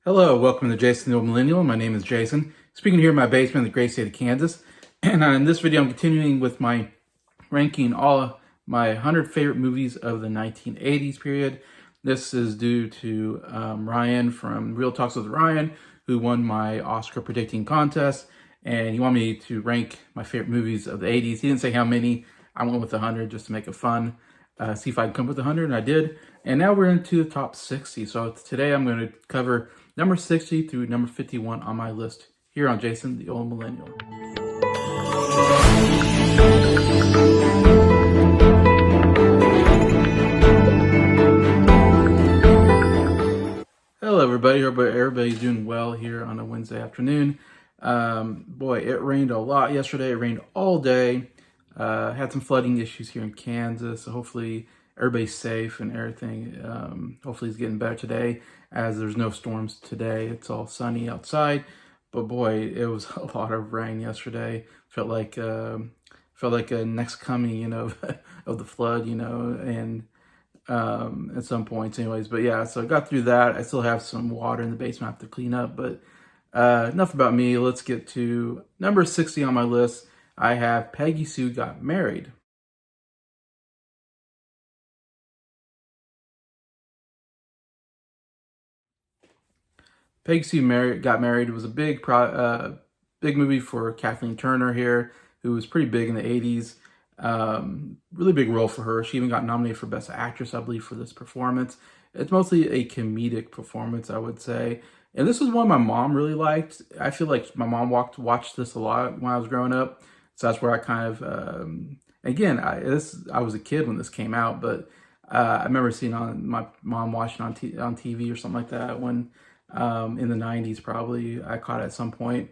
Hello, welcome to Jason the Old Millennial. My name is Jason, speaking here in my basement in the great state of Kansas. And in this video, I'm continuing with my ranking all of my 100 favorite movies of the 1980s period. This is due to Ryan from Real Talks with Ryan, who won my Oscar predicting contest. And he wanted me to rank my favorite movies of the 80s. He didn't say how many. I went with 100 just to make it fun. See if I can come up with 100, and I did. And now we're into the top 60. So today I'm going to cover number 60 through number 51 on my list here on Jason the Old Millennial. Hello everybody, hope everybody's doing well here on a Wednesday afternoon. Boy, it rained a lot yesterday. It rained all day. Had some flooding issues here in Kansas, so hopefully everybody's safe and everything. Hopefully it's getting better today, as there's no storms today. It's all sunny outside, but boy, it was a lot of rain yesterday. Felt like a next coming, of the flood, and at some points, anyways. But yeah, so I got through that. I still have some water in the basement I have to clean up, but enough about me. Let's get to number 60 on my list. I have Peggy Sue Got Married. Peggy Sue Got Married was a big movie for Kathleen Turner here, who was pretty big in the 80s. Really big role for her. She even got nominated for Best Actress, I believe, for this performance. It's mostly a comedic performance, I would say. And this was one my mom really liked. I feel like my mom watched this a lot when I was growing up. So that's where I kind of, again, I was a kid when this came out, but I remember seeing my mom watching on TV or something like that when, in the 90s probably, I caught it at some point.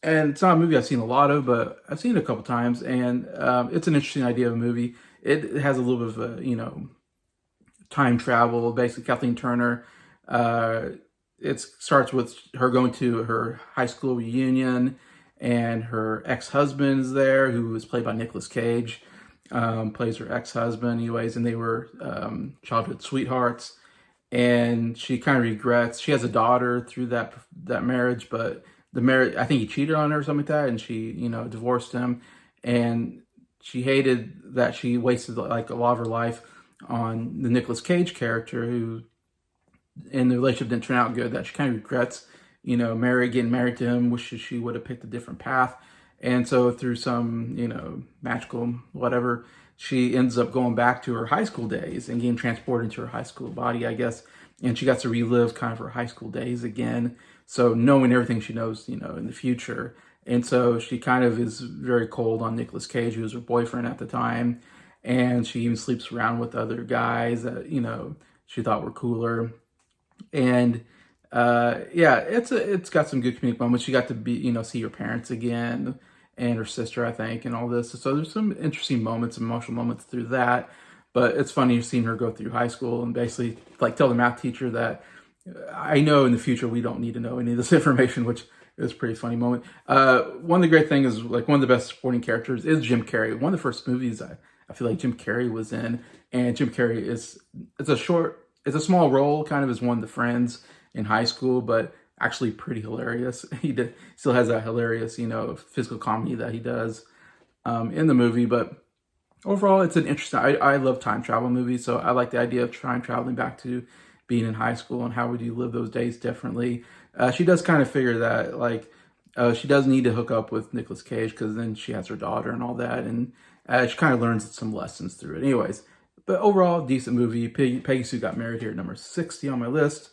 And it's not a movie I've seen a lot of, but I've seen it a couple times, and it's an interesting idea of a movie. It has a little bit of, time travel. Basically, Kathleen Turner, it starts with her going to her high school reunion, and her ex-husband is there, who is played by Nicolas Cage, plays her ex-husband anyways, and they were childhood sweethearts. And she kind of regrets, she has a daughter through that marriage, but the marriage, I think he cheated on her or something like that, and she, divorced him. And she hated that she wasted like a lot of her life on the Nicolas Cage character, who, and the relationship didn't turn out good, that she kind of regrets, getting married to him, wishes she would have picked a different path. And so through some, magical whatever, she ends up going back to her high school days and getting transported into her high school body, I guess. And she got to relive kind of her high school days again. So knowing everything she knows, in the future. And so she kind of is very cold on Nicolas Cage, who was her boyfriend at the time. And she even sleeps around with other guys that, she thought were cooler. And yeah, it's got some good comedic moments. She got to see her parents again, and her sister, I think, and all this. So there's some interesting moments, emotional moments through that. But it's funny seeing her go through high school and basically like tell the math teacher that I know in the future we don't need to know any of this information, which is a pretty funny moment. One of the great things is, like, one of the best supporting characters is Jim Carrey. One of the first movies I feel like Jim Carrey was in, and Jim Carrey it's a small role, kind of as one of the friends in high school, but actually pretty hilarious. He still has that hilarious, physical comedy that he does in the movie. But overall, it's an interesting, I love time travel movies, so I like the idea of traveling back to being in high school and how would you live those days differently. She does kind of figure that, like, she does need to hook up with Nicolas Cage, because then she has her daughter and all that, and she kind of learns some lessons through it. Anyways, but overall, decent movie. Peggy Sue Got Married here, number 60 on my list.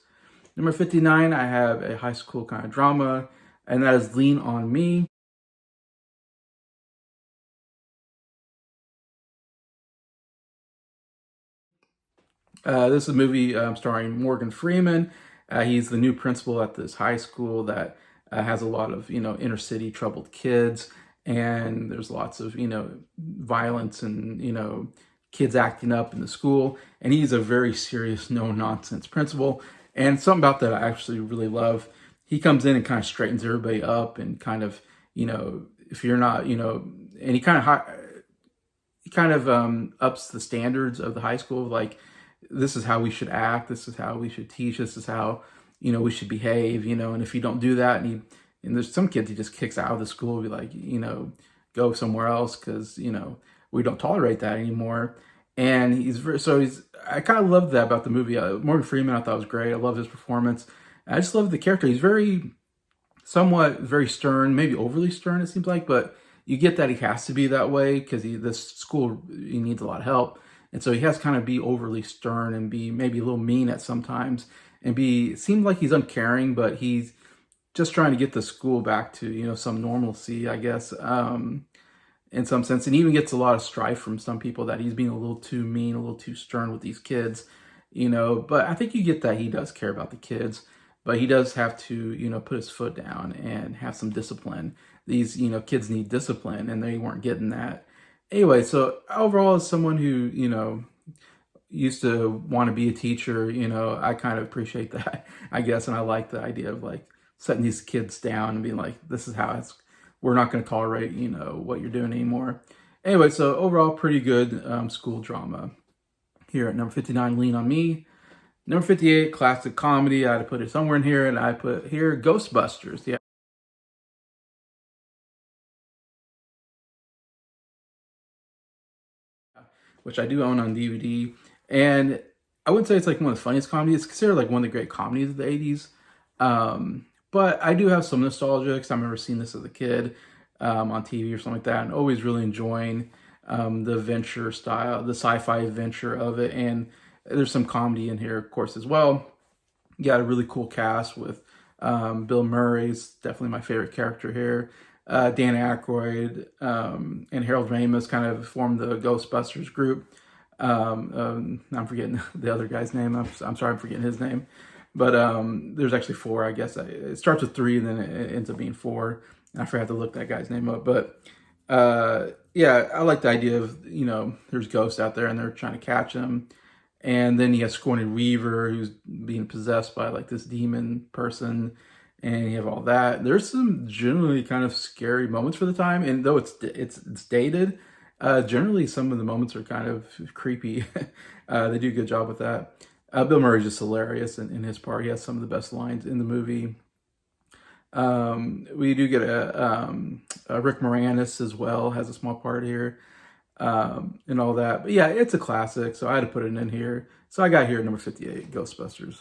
Number 59, I have a high school kind of drama, and that is Lean on Me. This is a movie starring Morgan Freeman. He's the new principal at this high school that has a lot of, inner city troubled kids, and there's lots of, violence and, kids acting up in the school. And he's a very serious, no-nonsense principal. And something about that I actually really love. He comes in and kind of straightens everybody up, and kind of, if you're not, and he kind of kind of ups the standards of the high school. Like, this is how we should act. This is how we should teach. This is how, we should behave. And if you don't do that, and there's some kids he just kicks out of the school, be like, go somewhere else because we don't tolerate that anymore. And I kind of loved that about the movie. Morgan Freeman I thought was great. I love his performance. I just love the character. He's very stern, maybe overly stern it seems like, but you get that he has to be that way because this school he needs a lot of help, and so he has to kind of be overly stern and be maybe a little mean at sometimes, and seem like he's uncaring, but he's just trying to get the school back to some normalcy, I guess, in some sense, and even gets a lot of strife from some people that he's being a little too mean, a little too stern with these kids, But I think you get that he does care about the kids, but he does have to, put his foot down and have some discipline. These, kids need discipline, and they weren't getting that. Anyway, so overall, as someone who, used to want to be a teacher, I kind of appreciate that, I guess, and I like the idea of like setting these kids down and being like, this is how we're not going to tolerate, what you're doing anymore. Anyway, so overall, pretty good school drama. Here at number 59, Lean on Me. Number 58, classic comedy. I had to put it somewhere in here, and I put here Ghostbusters. Yeah, which I do own on DVD. And I wouldn't say it's like one of the funniest comedies. It's considered like one of the great comedies of the 80s. But I do have some nostalgia because I remember seeing this as a kid on TV or something like that, and always really enjoying the adventure style, the sci-fi adventure of it. And there's some comedy in here, of course, as well. You got a really cool cast with Bill Murray's definitely my favorite character here. Dan Aykroyd and Harold Ramis kind of formed the Ghostbusters group. I'm forgetting the other guy's name. I'm sorry, I'm forgetting his name. But there's actually four, I guess. It starts with three, and then it ends up being four. I forgot to look that guy's name up. But yeah, I like the idea of, there's ghosts out there and they're trying to catch them. And then you have Sigourney Weaver, who's being possessed by like this demon person, and you have all that. There's some generally kind of scary moments for the time, and though it's dated, generally some of the moments are kind of creepy. They do a good job with that. Bill Murray's just hilarious in his part. He has some of the best lines in the movie. We do get a Rick Moranis as well, has a small part here. And all that. But yeah, it's a classic, so I had to put it in here. So I got here at number 58, Ghostbusters.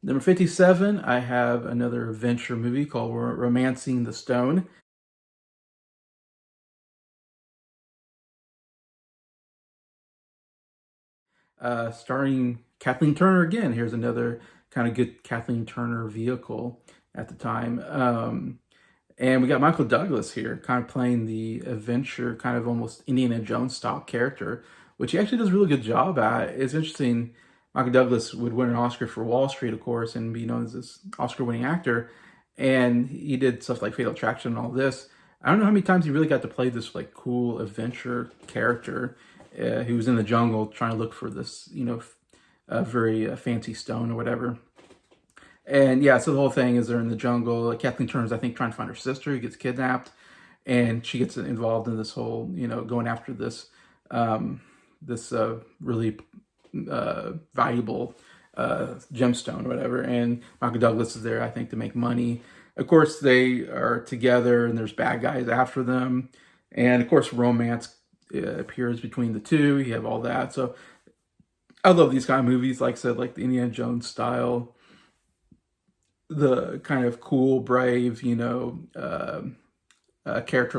Number 57, I have another adventure movie called Romancing the Stone. Starring Kathleen Turner again. Here's another kind of good Kathleen Turner vehicle at the time. And we got Michael Douglas here, kind of playing the adventure, kind of almost Indiana Jones style character, which he actually does a really good job at. It's interesting. Michael Douglas would win an Oscar for Wall Street, of course, and be known as this Oscar-winning actor. And he did stuff like Fatal Attraction and all this. I don't know how many times he really got to play this like cool adventure character who was in the jungle trying to look for this, very fancy stone or whatever. And yeah, so the whole thing is they're in the jungle. Kathleen Turner's, I think, trying to find her sister who gets kidnapped, and she gets involved in this whole, going after this, really valuable gemstone or whatever. And Michael Douglas is there, I think, to make money. Of course, they are together, and there's bad guys after them, and of course, romance appears between the two. You have all that. So I love these kind of movies, like I said, like the Indiana Jones style. The kind of cool, brave, character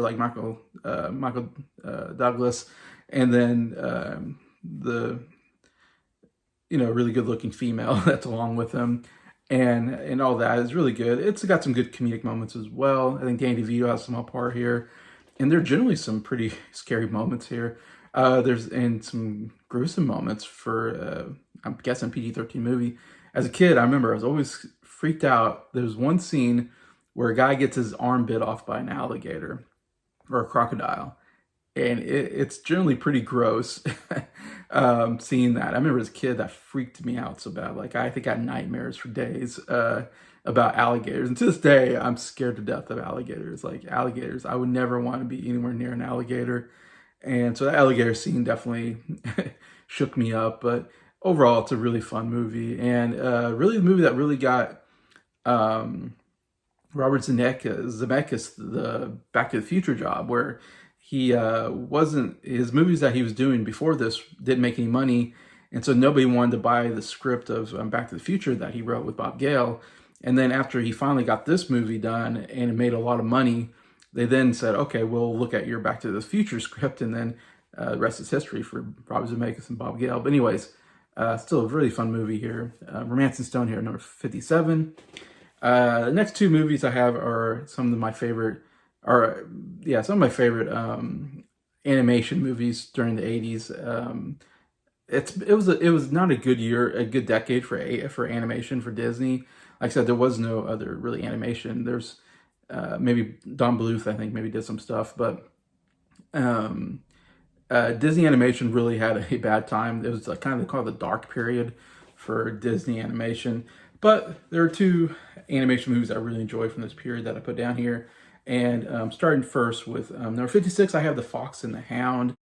like Michael Douglas, and then the really good looking female that's along with him, and all that is really good. It's got some good comedic moments as well. I think Danny DeVito has some part here, and there are generally some pretty scary moments here. There's some gruesome moments for I'm guessing PG-13 movie. As a kid, I remember I was always freaked out. There's one scene where a guy gets his arm bit off by an alligator or a crocodile, and it's generally pretty gross. Seeing that, I remember as a kid that freaked me out so bad. Like I think I had nightmares for days about alligators, and to this day I'm scared to death of alligators. Like alligators, I would never want to be anywhere near an alligator. And so the alligator scene definitely shook me up. But overall, it's a really fun movie, and really a movie that really got um, Robert Zemeckis the Back to the Future job, where he wasn't his movies that he was doing before this didn't make any money, and so nobody wanted to buy the script of Back to the Future that he wrote with Bob Gale. And then after he finally got this movie done and it made a lot of money, they then said, "Okay, we'll look at your Back to the Future script," and then the rest is history for Robert Zemeckis and Bob Gale. But anyways, still a really fun movie here. Romancing Stone here, number 57. The next two movies I have are some of my favorite, some of my favorite animation movies during the 80s. It was not a good year, a good decade for animation for Disney. Like I said, there was no other really animation. There's maybe Don Bluth, I think, maybe did some stuff, but um, Disney animation really had a bad time. It was like kind of they call it the dark period for Disney animation. But there are two animation movies I really enjoy from this period that I put down here. And starting first with number 56, I have The Fox and the Hound.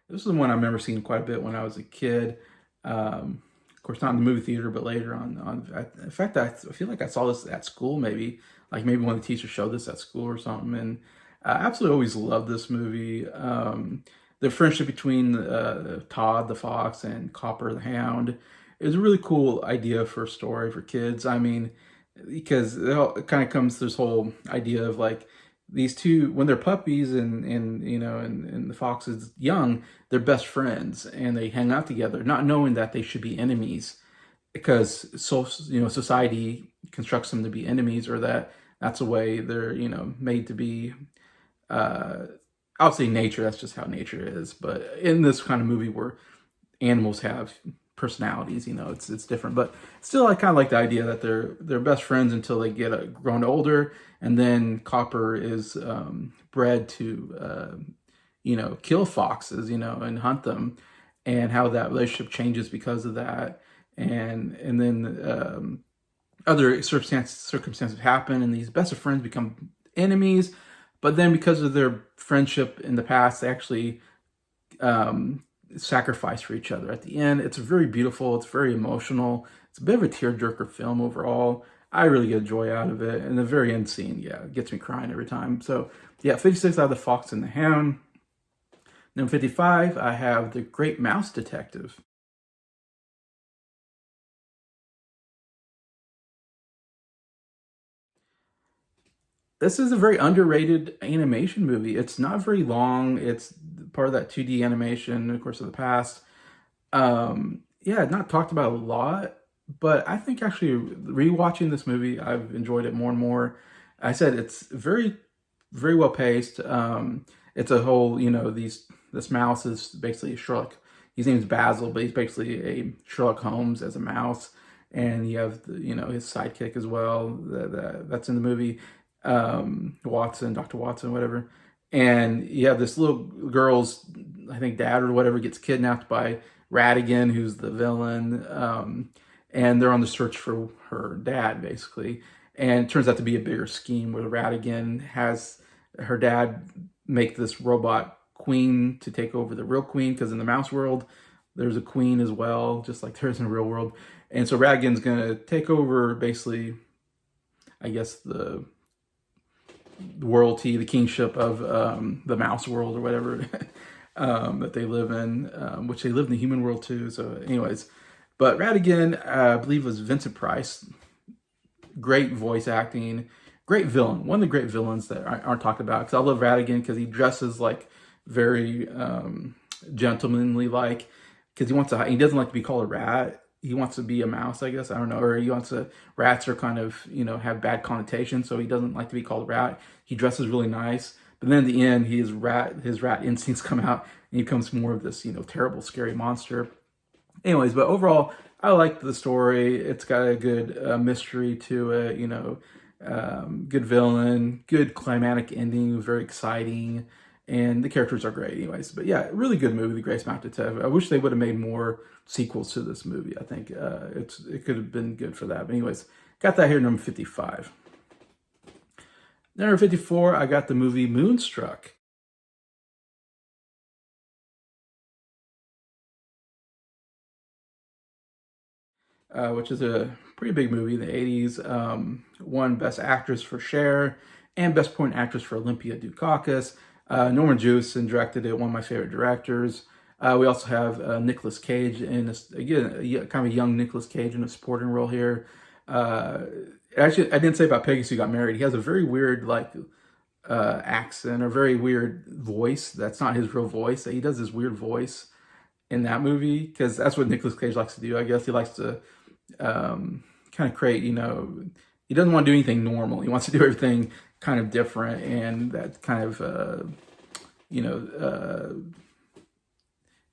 This is the one I remember seeing quite a bit when I was a kid. Of course, not in the movie theater, but later on. In fact, I feel like I saw this at school, maybe. Like maybe one of the teachers showed this at school or something. And I absolutely always loved this movie. The friendship between Todd the fox and Copper the hound is a really cool idea for a story for kids. I mean, because it kind of comes to this whole idea of like these two when they're puppies and the fox is young, they're best friends and they hang out together, not knowing that they should be enemies because society constructs them to be enemies or that's the way they're made to be. Uh, I'll say nature. That's just how nature is. But in this kind of movie where animals have personalities, it's different. But still, I kind of like the idea that they're best friends until they get grown older, and then Copper is bred to kill foxes, and hunt them, and how that relationship changes because of that, and then other circumstances happen, and these best of friends become enemies. But then, because of their friendship in the past, they actually sacrifice for each other at the end. It's very beautiful. It's very emotional. It's a bit of a tearjerker film overall. I really get joy out of it. And the very end scene, yeah, it gets me crying every time. So, yeah, 56, I have The Fox and the Hound. Number 55, I have The Great Mouse Detective. This is a very underrated animation movie. It's not very long. It's part of that 2D animation, of course, of the past. Yeah, not talked about a lot, but I think actually rewatching this movie, I've enjoyed it more and more. I said it's very, very well paced. It's a whole, this mouse is basically Sherlock. His name's Basil, but he's basically a Sherlock Holmes as a mouse. And you have, his sidekick as well. That's in the movie, Watson, Dr. Watson, whatever. And you have this little girl's, I think, dad or whatever gets kidnapped by Radigan, who's the villain, and they're on the search for her dad, basically. And it turns out to be a bigger scheme where Radigan has her dad make this robot queen to take over the real queen, because in the mouse world, there's a queen as well, just like there is in the real world. And so Radigan's going to take over, basically, I guess, the royalty, the kingship of the mouse world or whatever that they live in, which they live in the human world too. So anyways, but Radigan, I believe, was Vincent Price. Great voice acting, great villain. One of the great villains that aren't talked about, because I love Radigan because he dresses like very gentlemanly, like, because he doesn't like to be called a rat. He wants to be a mouse, I guess. I don't know. Or he wants to, rats are kind of, have bad connotations. So he doesn't like to be called a rat. He dresses really nice. But then at the end, his rat instincts come out and he becomes more of this, terrible, scary monster. Anyways, but overall, I like the story. It's got a good mystery to it, good villain, good climatic ending, very exciting. And the characters are great anyways. But yeah, really good movie, The Great Mouse Detective. I wish they would have made more sequels to this movie. I think it could have been good for that. But anyways, got that here, number 55. Number 54, I got the movie Moonstruck. Which is a pretty big movie in the 80s. Won Best Actress for Cher and Best Supporting Actress for Olympia Dukakis. Norman Jewison directed it, one of my favorite directors. We also have Nicolas Cage in, again, kind of a young Nicolas Cage in a supporting role here. Uh, Actually, I didn't say about Peggy Sue Got Married. He has a very weird, like, accent or very weird voice. That's not his real voice. He does this weird voice in that movie because that's what Nicolas Cage likes to do. I guess he likes to kind of create, he doesn't want to do anything normal. He wants to do everything kind of different, and that kind of, you know,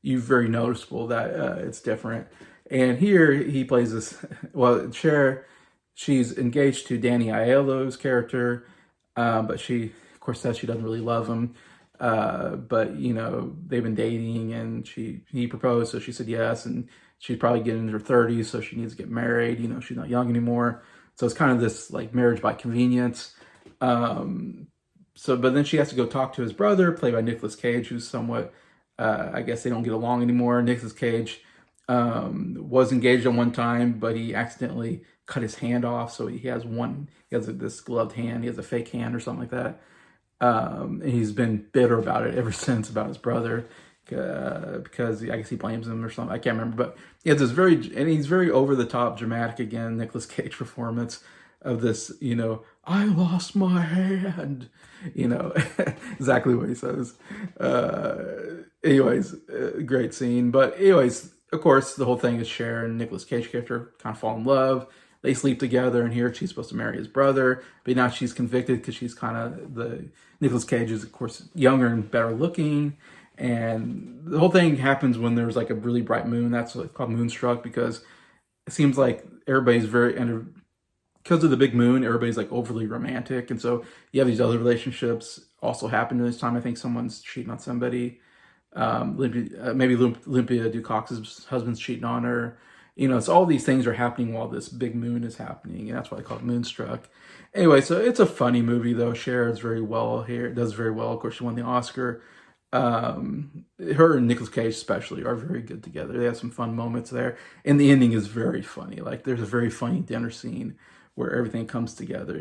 you very noticeable that it's different. And here he plays this, well, Cher, she's engaged to Danny Aiello's character, but she, of course, says she doesn't really love him. But they've been dating, and he proposed, so she said yes, and she's probably getting into her 30s, so she needs to get married. She's not young anymore, so it's kind of this like marriage by convenience. But then she has to go talk to his brother, played by Nicolas Cage, who's somewhat, I guess they don't get along anymore. Nicolas Cage was engaged at one time, but he accidentally cut his hand off, so he has this gloved hand. He has a fake hand or something like that. And he's been bitter about it ever since, about his brother, because I guess he blames him or something. I can't remember, but he has this he's very over the top, dramatic again, Nicolas Cage performance of this, I lost my hand, exactly what he says. Anyways, great scene. But anyways, of course, the whole thing is Cher and Nicolas Cage character kind of fall in love. They sleep together, and here she's supposed to marry his brother, but now she's convicted because she's kind of Nicolas Cage is, of course, younger and better looking, and the whole thing happens when there's like a really bright moon. That's what it's called, Moonstruck, because it seems like everybody's because of the big moon, everybody's like overly romantic, and so you have these other relationships also happen during this time. I think someone's cheating on somebody. Maybe Olympia Dukakis' husband's cheating on her. It's all these things are happening while this big moon is happening, and that's why I call it Moonstruck. Anyway, so it's a funny movie, though. Cher is very well here, does very well. Of course, she won the Oscar. Her and Nicolas Cage especially are very good together. They have some fun moments there, and the ending is very funny. Like, there's a very funny dinner scene where everything comes together,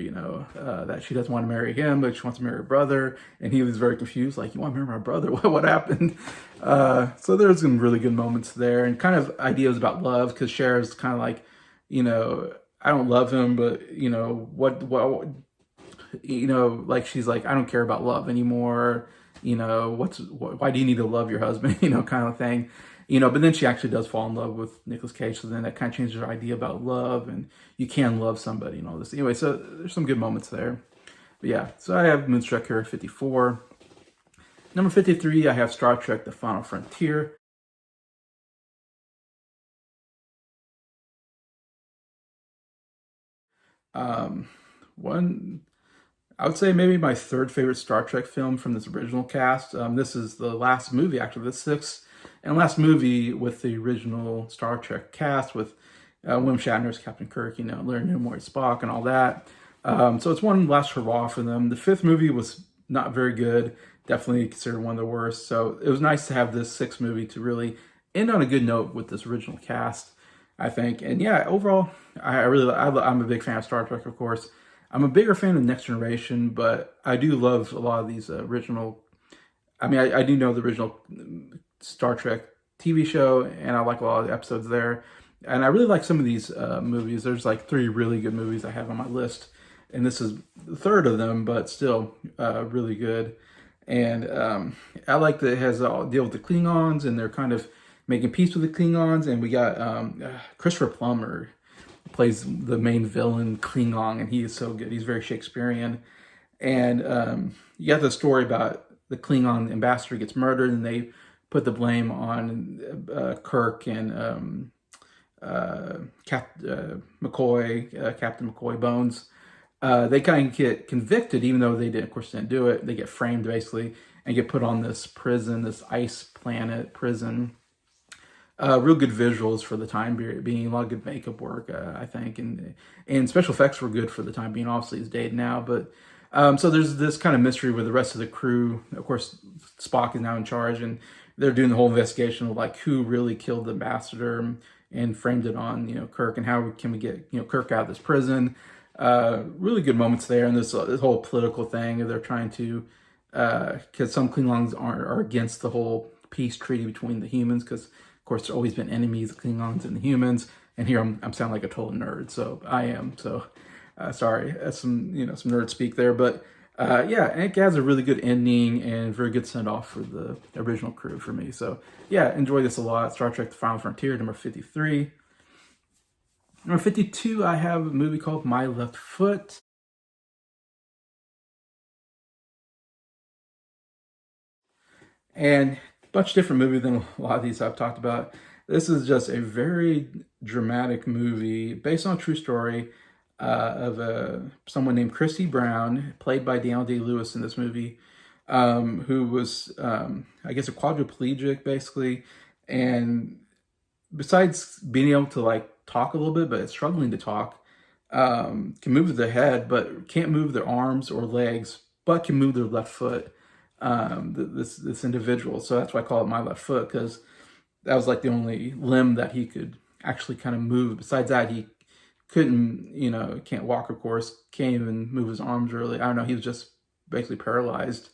that she doesn't want to marry him, but she wants to marry her brother, and he was very confused, like, you want to marry my brother? What happened? So there's some really good moments there, and kind of ideas about love, because Cher is kind of like, I don't love him, but, like, she's like, I don't care about love anymore, why do you need to love your husband, kind of thing. But then she actually does fall in love with Nicolas Cage, so then that kind of changes her idea about love, and you can love somebody and all this. Anyway, so there's some good moments there. But yeah, so I have Moonstruck here at 54. Number 53, I have Star Trek: The Final Frontier. One, I would say maybe my third favorite Star Trek film from this original cast. This is the last movie, actually, the sixth and last movie with the original Star Trek cast, with William Shatner as Captain Kirk, Leonard Nimoy as Spock and all that. So it's one last hurrah for them. The fifth movie was not very good, definitely considered one of the worst. So it was nice to have this sixth movie to really end on a good note with this original cast, I think. And yeah, overall, I'm a big fan of Star Trek, of course. I'm a bigger fan of Next Generation, but I do love a lot of these original. I mean, I do know the original Star Trek TV show, and I like a lot of the episodes there. And I really like some of these movies. There's like 3 really good movies I have on my list, and this is the third of them, but still really good. And I like that it has a deal with the Klingons, and they're kind of making peace with the Klingons. And we got Christopher Plummer plays the main villain Klingon, and he is so good. He's very Shakespearean. And you got the story about the Klingon ambassador gets murdered, and they put the blame on Kirk and Captain McCoy Bones. They kind of get convicted, even though they didn't, of course, didn't do it. They get framed, basically, and get put on this prison, this ice planet prison. Real good visuals for the time being, a lot of good makeup work, I think, and special effects were good for the time being. Obviously, it's dated now, but So there's this kind of mystery with the rest of the crew. Of course, Spock is now in charge, and they're doing the whole investigation of like who really killed the ambassador and framed it on Kirk, and how can we get Kirk out of this prison. Really good moments there, and this whole political thing. They're trying to because some Klingons are against the whole peace treaty between the humans, because of course there's always been enemies, the Klingons and the humans. And here I'm sounding like a total nerd, so I am. So sorry, that's some some nerd speak there, but yeah, it has a really good ending and very good send off for the original crew for me. So yeah, enjoy this a lot. Star Trek: The Final Frontier, number 53. Number 52, I have a movie called My Left Foot. And a bunch different movie than a lot of these I've talked about. This is just a very dramatic movie based on a true story of someone named Christy Brown, played by Daniel Day-Lewis in this movie, who was, I guess, a quadriplegic basically, and besides being able to like talk a little bit, but struggling to talk, can move their head, but can't move their arms or legs, but can move their left foot. This individual, so that's why I call it My Left Foot, because that was like the only limb that he could actually kind of move. Besides that, he couldn't, can't walk, of course, can't even move his arms really. I don't know, he was just basically paralyzed.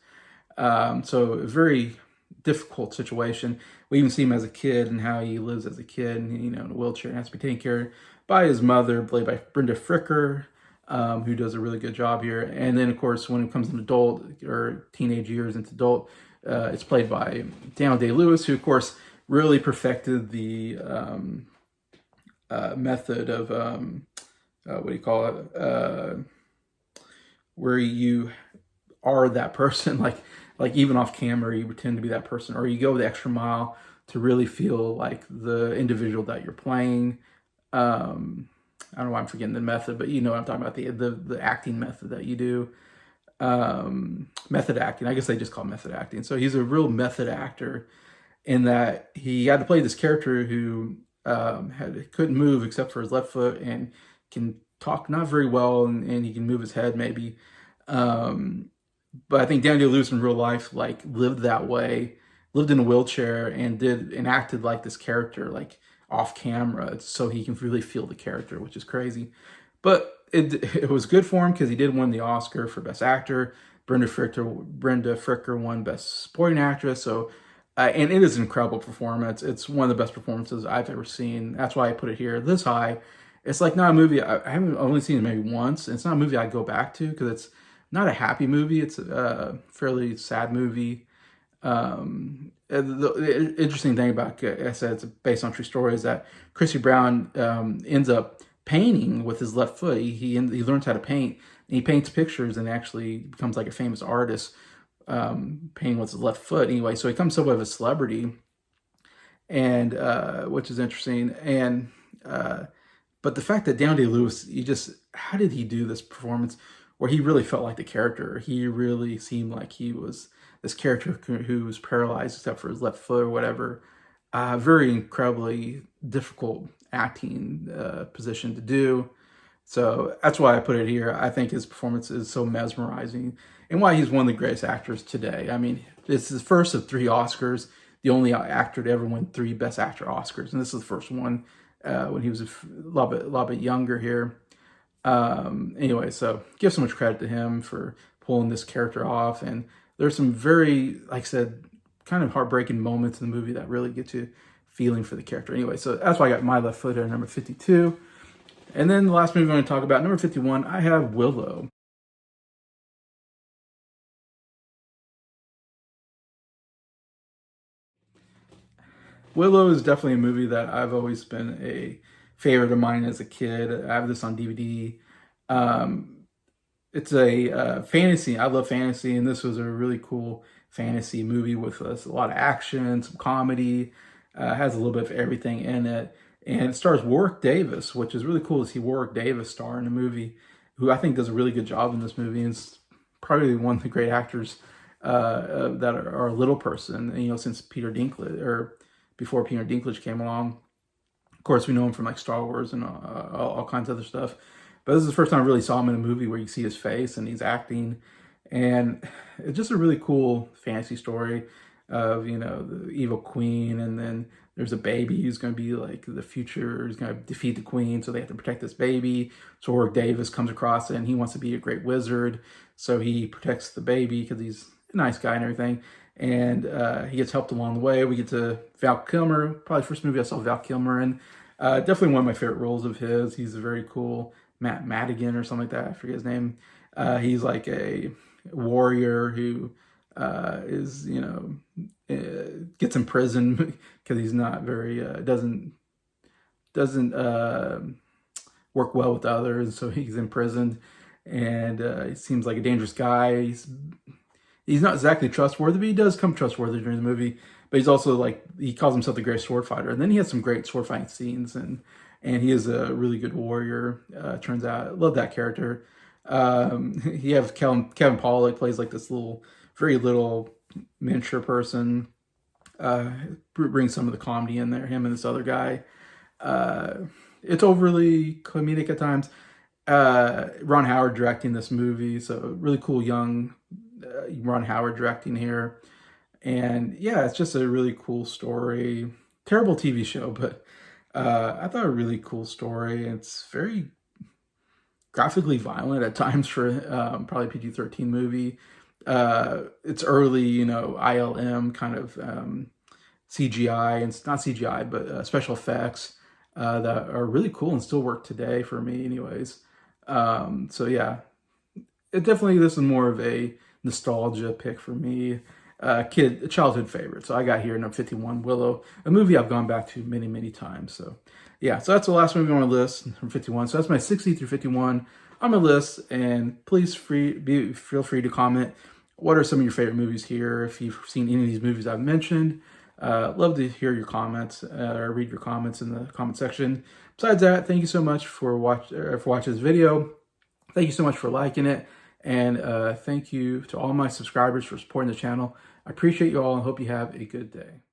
So a very difficult situation. We even see him as a kid and how he lives as a kid, and in a wheelchair, and has to be taken care of by his mother, played by Brenda Fricker, who does a really good job here. And then, of course, when it comes to adult or teenage years into adult, it's played by Daniel Day-Lewis, who, of course, really perfected the method of what do you call it? Where you are that person, like even off camera, you pretend to be that person, or you go the extra mile to really feel like the individual that you're playing. I don't know why I'm forgetting the method, but you know what I'm talking about, the acting method that you do. Method acting. I guess they just call it method acting. So he's a real method actor in that he had to play this character who couldn't move except for his left foot, and can talk not very well, and he can move his head maybe. But I think Daniel Day-Lewis in real life like lived that way, lived in a wheelchair, and acted like this character, like off camera, so he can really feel the character, which is crazy. But it was good for him because he did win the Oscar for Best Actor. Brenda Fricker won Best Supporting Actress. So, and it is an incredible performance. It's one of the best performances I've ever seen. That's why I put it here this high. It's like not a movie I haven't only seen it maybe once. It's not a movie I go back to because it's not a happy movie. It's a fairly sad movie. The interesting thing about, I said, it's based on true story, is that Christy Brown ends up painting with his left foot. He learns how to paint, and he paints pictures, and actually becomes like a famous artist, painting with his left foot. Anyway, so he becomes somewhat of a celebrity, and which is interesting. And but the fact that Daniel Day-Lewis, how did he do this performance where he really felt like the character? He really seemed like he was this character who was paralyzed except for his left foot or whatever. Very incredibly difficult acting position to do. So that's why I put it here. I think his performance is so mesmerizing, and why he's one of the greatest actors today. I mean, this is the first of 3 Oscars, the only actor to ever win 3 Best Actor Oscars, and this is the first one when he was a lot bit younger here. Anyway, so give so much credit to him for pulling this character off. And there's some very, like I said, kind of heartbreaking moments in the movie that really get you feeling for the character. Anyway, so that's why I got My Left Foot at number 52. And then the last movie I'm going to talk about, number 51, I have Willow. Willow is definitely a movie that I've always been a favorite of mine as a kid. I have this on DVD. It's a fantasy. I love fantasy, and this was a really cool fantasy movie with a lot of action, some comedy. Has a little bit of everything in it, and it stars Warwick Davis, which is really cool to see Warwick Davis star in a movie, who I think does a really good job in this movie, and is probably one of the great actors that are a little person, since Peter Dinklage, or before Peter Dinklage came along. Of course, we know him from like Star Wars and all kinds of other stuff. But this is the first time I really saw him in a movie where you see his face and he's acting. And it's just a really cool fantasy story of, you know, the evil queen, and then there's a baby who's going to be like the future, who's going to defeat the queen, so they have to protect this baby. So Warwick Davis comes across it, and he wants to be a great wizard, so he protects the baby because he's a nice guy and everything. And he gets helped along the way. We get to Val Kilmer, probably the first movie I saw Val Kilmer in. Definitely one of my favorite roles of his. He's a very cool Matt Madigan or something like that. I forget his name. He's like a warrior who is, you know, gets in prison because he's not very doesn't work well with others, so he's imprisoned, and he seems like a dangerous guy. He's not exactly trustworthy, but he does come trustworthy during the movie. But he's also like, he calls himself the great sword fighter, and then he has some great sword fighting scenes, and he is a really good warrior. Turns out, I love that character. He has Kevin Pollak plays like this very little miniature person. Brings some of the comedy in there. Him and this other guy. It's overly comedic at times. Ron Howard directing this movie, so really cool young Ron Howard directing here. And yeah, it's just a really cool story. Terrible TV show, but I thought a really cool story. It's very graphically violent at times for probably PG-13 movie. It's early, you know, ILM kind of CGI, and it's not CGI, but special effects that are really cool and still work today for me anyways. So yeah, this is more of a nostalgia pick for me. A childhood favorite. So I got here number 51, Willow, a movie I've gone back to many, many times. So yeah, so that's the last movie on my list from 51. So that's my 60 through 51 on my list. And please feel free to comment. What are some of your favorite movies here? If you've seen any of these movies I've mentioned, love to hear your comments or read your comments in the comment section. Besides that, thank you so much for watching this video. Thank you so much for liking it. And thank you to all my subscribers for supporting the channel. I appreciate you all and hope you have a good day.